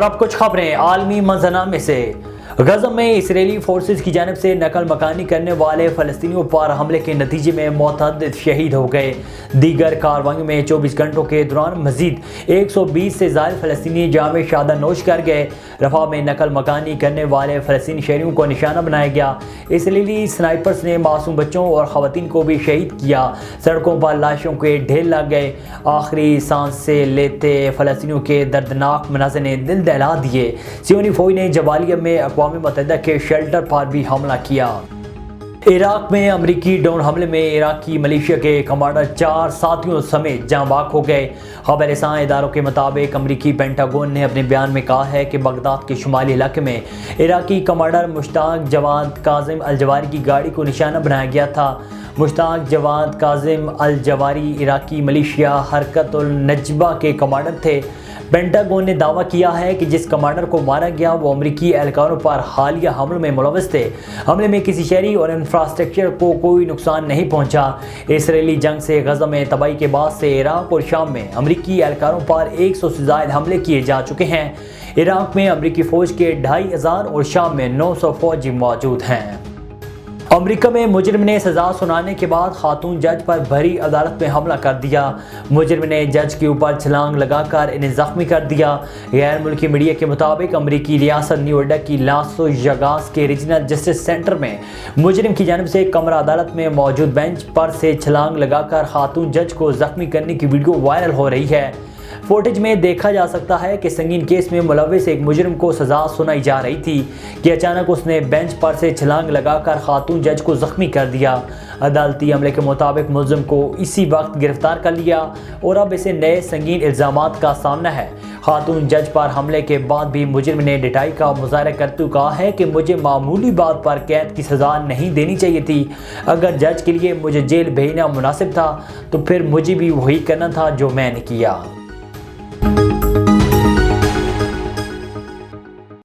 اور اب کچھ خبریں عالمی منظرنامے سے۔ غزہ میں اسرائیلی فورسز کی جانب سے نقل مکانی کرنے والے فلسطینیوں پر حملے کے نتیجے میں متعدد شہید ہو گئے۔ دیگر کارروائیوں میں 24 گھنٹوں کے دوران مزید 120 سے زائد فلسطینی جامِ شہادت نوش کر گئے۔ رفح میں نقل مکانی کرنے والے فلسطینی شہریوں کو نشانہ بنایا گیا۔ اسرائیلی سنائپرز نے معصوم بچوں اور خواتین کو بھی شہید کیا۔ سڑکوں پر لاشوں کے ڈھیر لگ گئے۔ آخری سانس سے لیتے فلسطینیوں کے دردناک مناظر نے دل دہلا دیے۔ صہیونی فوج نے جبالیہ میں اقوام متحدہ کے شیلٹر پر بھی حملہ کیا۔ عراق میں امریکی ڈرون حملے میں عراقی ملیشیا کے کمانڈر 4 ساتھیوں سمیت جاں بحق ہو گئے۔ خبر رساں اداروں کے مطابق امریکی پینٹاگون نے اپنے بیان میں کہا ہے کہ بغداد کے شمالی علاقے میں عراقی کمانڈر مشتاق جواد کاظم الجواری کی گاڑی کو نشانہ بنایا گیا تھا۔ مشتاق جواد کاظم الجواری عراقی ملیشیا حرکت النجبہ کے کمانڈر تھے۔ پینٹاگون نے دعویٰ کیا ہے کہ جس کمانڈر کو مارا گیا وہ امریکی اہلکاروں پر حالیہ حملوں میں ملوث تھے۔ حملے میں کسی شہری اور انفراسٹرکچر کو کوئی نقصان نہیں پہنچا۔ اسرائیلی جنگ سے غزہ میں تباہی کے بعد سے عراق اور شام میں امریکی اہلکاروں پر 100 سے زائد حملے کیے جا چکے ہیں۔ عراق میں امریکی فوج کے 2500 اور شام میں 900 فوجی موجود ہیں۔ امریکہ میں مجرم نے سزا سنانے کے بعد خاتون جج پر بھری عدالت میں حملہ کر دیا۔ مجرم نے جج کے اوپر چھلانگ لگا کر انہیں زخمی کر دیا۔ غیر ملکی میڈیا کے مطابق امریکی ریاست نیویڈا کی لاس ویگاس کے ریجنل جسٹس سینٹر میں مجرم کی جانب سے کمرہ عدالت میں موجود بینچ پر سے چھلانگ لگا کر خاتون جج کو زخمی کرنے کی ویڈیو وائرل ہو رہی ہے۔ فوٹیج میں دیکھا جا سکتا ہے کہ سنگین کیس میں ملوث ایک مجرم کو سزا سنائی جا رہی تھی کہ اچانک اس نے بینچ پر سے چھلانگ لگا کر خاتون جج کو زخمی کر دیا۔ عدالتی عملے کے مطابق ملزم کو اسی وقت گرفتار کر لیا اور اب اسے نئے سنگین الزامات کا سامنا ہے۔ خاتون جج پر حملے کے بعد بھی مجرم نے ڈٹائی کا مظاہرہ کرتے ہوئے کہا ہے کہ مجھے معمولی بات پر قید کی سزا نہیں دینی چاہیے تھی۔ اگر جج کے لیے مجھے جیل بھیجنا مناسب تھا تو پھر مجھے بھی وہی کرنا تھا جو میں نے کیا۔